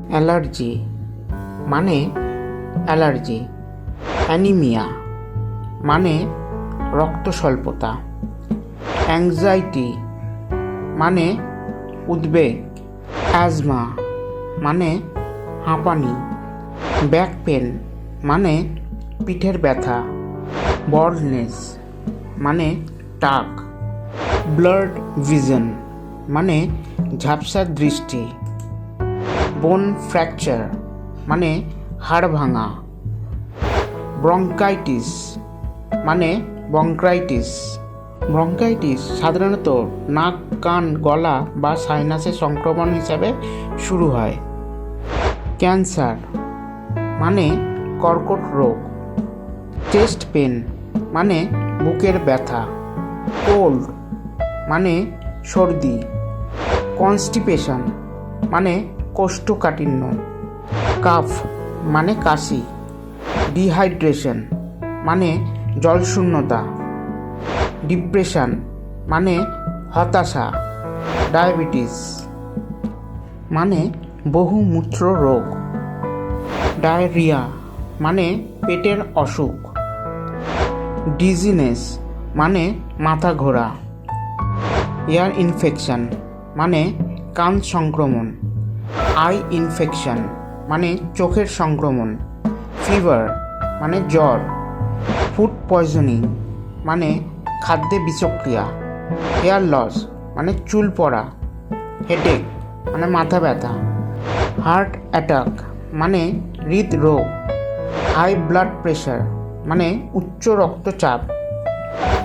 Allergy মানে allergy. Anaemia মানে রক্ত স্বল্পতা। অ্যাংজাইটি মানে উদ্বেগ। অ্যাজমা মানে হাঁপানি। ব্যাক পেন মানে পিঠের ব্যথা। বল্ডনেস মানে টাক। ব্লার্ড ভিশন মানে ঝাপসা দৃষ্টি। বোন ফ্র্যাকচার মানে হাড় ভাঙা। ব্রঙ্কাইটিস মানে ব্রঙ্কাইটিস। ব্রঙ্কাইটিস সাধারণত নাক, কান, গলা বা সাইনাসের সংক্রমণ হিসাবে শুরু হয়। ক্যান্সার মানে কর্কট রোগ। চেস্ট পেন মানে বুকের ব্যথা। কোল্ড মানে সর্দি। কনস্টিপেশন মানে কোষ্ঠকাঠিন্য। কাফ মানে কাশি। ডিহাইড্রেশন মানে জলশূন্যতা। ডিপ্রেশন মানে হতাশা। ডায়াবেটিস মানে বহুমূত্র রোগ। ডায়রিয়া মানে পেটের অসুখ। ডিজিনেস মানে মাথা ঘোরা। এয়ার ইনফেকশন মানে কান সংক্রমণ। আই ইনফেকশন মানে চোখের সংক্রমণ। ফিভার মানে জ্বর। ফুড পয়জনিং মানে খাদ্যে বিষক্রিয়া। হেয়ার লস মানে চুল পড়া। হেডেক মানে মাথা ব্যথা। হার্ট অ্যাটাক মানে হৃদরোগ। হাই ব্লাড প্রেশার মানে উচ্চ রক্তচাপ।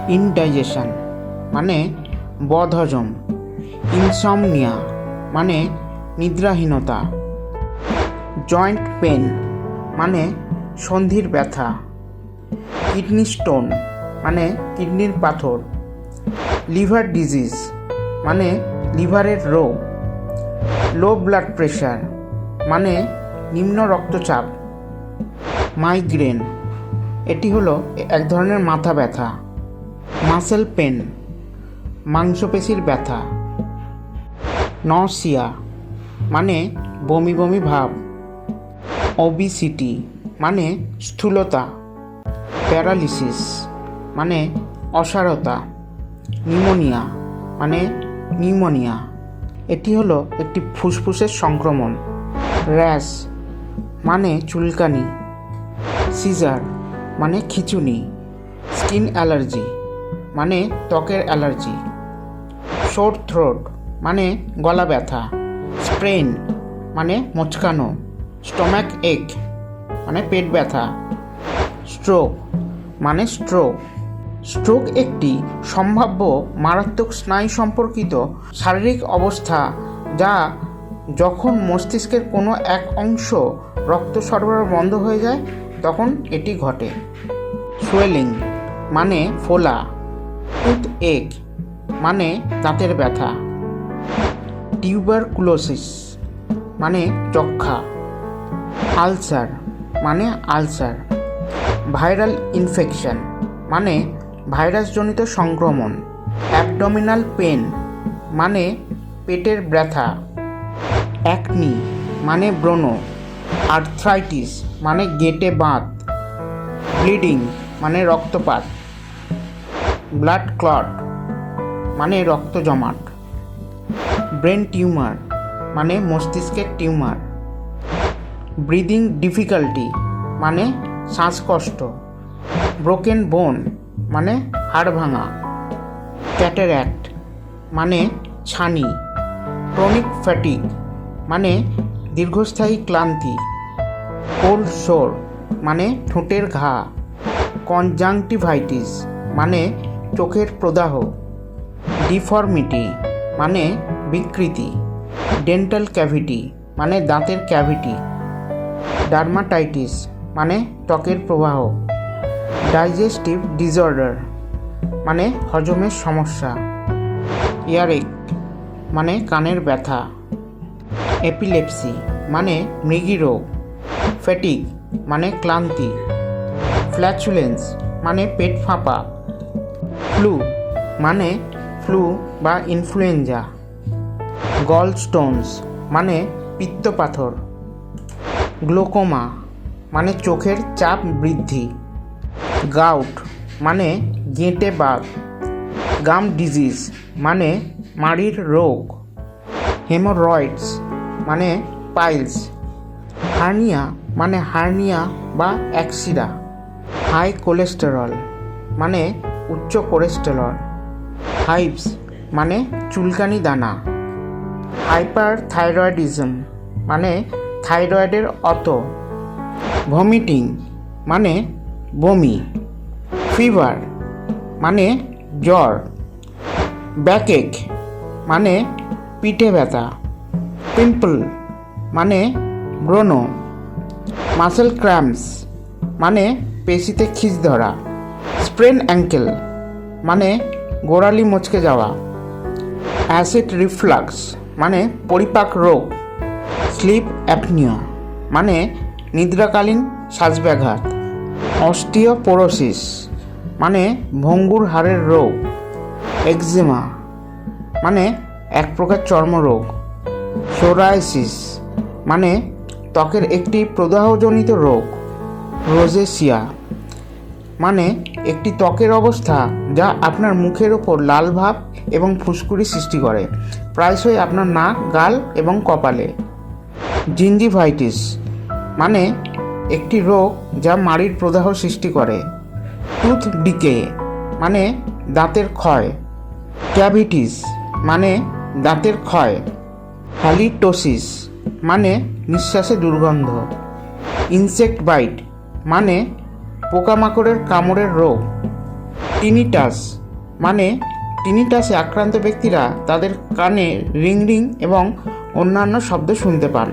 ইনডাইজেশন মানে বদহজম। ইনসমনিয়া মানে নিদ্রাহীনতা। জয়েন্ট পেন মানে সন্ধির ব্যথা। কিডনি স্টোন মানে কিডনির পাথর। লিভার ডিজিজ মানে লিভারের রোগ। লো ব্লাড প্রেশার মানে নিম্ন রক্তচাপ। মাইগ্রেন এটি হলো এক ধরনের মাথা ব্যথা। মাসেল পেন মাংসপেশির ব্যথা। নসিয়া মানে বমি বমি ভাব। ওবিসিটি মানে স্থূলতা। প্যারালিসিস মানে অসাড়তা। নিউমোনিয়া মানে নিউমোনিয়া এটি হলো একটি ফুসফুসের সংক্রমণ। র্যাশ মানে চুলকানি। সিজার মানে খিঁচুনি। স্কিন অ্যালার্জি মানে ত্বকের অ্যালার্জি। সোর থ্রোট মানে গলা ব্যথা। স্প্রেন মানে মোচকানো। স্টমাক এক মানে পেট ব্যথা। স্ট্রোক মানে স্ট্রোক। স্ট্রোক একটি সম্ভাব্য মারাত্মক স্নায়ু সম্পর্কিত শারীরিক অবস্থা যা যখন মস্তিষ্কের কোনো এক অংশ রক্ত সরবরাহ বন্ধ হয়ে যায় তখন এটি ঘটে। সোয়েলিং মানে ফোলা। টুথ এক মানে দাঁতের ব্যথা। টিউবারকুলোসিস মানে যক্ষ্মা। আলসার মানে আলসার। ভাইরাল ইনফেকশন মানে ভাইরাসজনিত সংক্রমণ। অ্যাবডোমিনাল পেন মানে পেটের ব্যথা। অ্যাকনি মানে ব্রণ। আর্থ্রাইটিস মানে গেঁটে বাত। ব্লিডিং মানে রক্তপাত। ব্লাড ক্লট মানে রক্ত জমাট। ব্রেন টিউমার মানে মস্তিষ্কের টিউমার। ব্রিদিং ডিফিকাল্টি মানে শ্বাসকষ্ট। ব্রোকেন বোন মানে হাড় ভাঙা। ক্যাটারাক্ট মানে ছানি। ক্রনিক ফ্যাটিগ মানে দীর্ঘস্থায়ী ক্লান্তি। কোল্ড সোর মানে ঠোঁটের ঘা। কনজাংটিভাইটিস মানে চোখের প্রদাহ। ডিফর্মিটি মানে বিকৃতি। ডেন্টাল ক্যাভিটি মানে দাঁতের ক্যাভিটি। ডার্মাটাইটিস মানে ত্বকের প্রবাহ। ডাইজেস্টিভ ডিসঅর্ডার মানে হজমের সমস্যা। ইয়ারেক মানে কানের ব্যথা। এপিলেপসি মানে মৃগী রোগ। ফ্যাটিগ মানে ক্লান্তি। ফ্ল্যাচুলেন্স মানে পেট ফাঁপা। ফ্লু মানে ফ্লু বা ইনফ্লুয়েঞ্জা। গলস্টোনস মানে পিত্তপাথর। গ্লোকোমা মানে চোখের চাপ বৃদ্ধি, গাউট মানে গেঁটে বাত, গাম ডিজিজ মানে মাড়ির রোগ, হেমোরয়েডস মানে পাইলস, হার্নিয়া মানে হার্নিয়া বা অ্যাক্সিডা, হাই কোলেস্টেরল মানে উচ্চ কোলেস্টেরল, হাইভস মানে চুলকানি দানা, হাইপার থাইরয়েডিজম মানে থাইরয়েডের অত, ভমিটিং মানে বমি, ফিভার মানে জ্বর, ব্যাকএক মানে পিঠে ব্যথা, পিম্পল মানে ব্রণ, মাসেল ক্র্যাম্পস মানে পেশিতে খিঁচ ধরা, স্প্রেন অ্যাঙ্কেল মানে গোড়ালি মচকে যাওয়া, অ্যাসিড রিফ্লাক্স মানে পরিপাক রোগ, স্লিপ অ্যাপনিয়া মানে নিদ্রাকালীন শ্বাসব্যাঘাত, অস্টিওপোরোসিস মানে ভঙ্গুর হাড়ের রোগ, একজিমা মানে এক প্রকার চর্মরোগ, সোরাইসিস মানে ত্বকের একটি প্রদাহজনিত রোগ, রোজেসিয়া মানে একটি ত্বকের অবস্থা যা আপনার মুখের ওপর লাল ভাব এবং ফুসকুড়ি সৃষ্টি করে, প্রায়শই আপনার নাক, গাল এবং কপালে, জিঞ্জিভাইটিস মানে একটি রোগ যা মাড়ির প্রদাহ সৃষ্টি করে, টুথ ডিকে মানে দাঁতের ক্ষয়, ক্যাভিটিস মানে দাঁতের ক্ষয়, হ্যালিটোসিস মানে নিঃশ্বাসে দুর্গন্ধ, ইনসেক্ট বাইট মানে পোকামাকড়ের কামড়ের রোগ, টিনিটাস মানে টিনিটাসে আক্রান্ত ব্যক্তিরা তাদের কানে রিং রিং এবং অন্যান্য শব্দ শুনতে পান।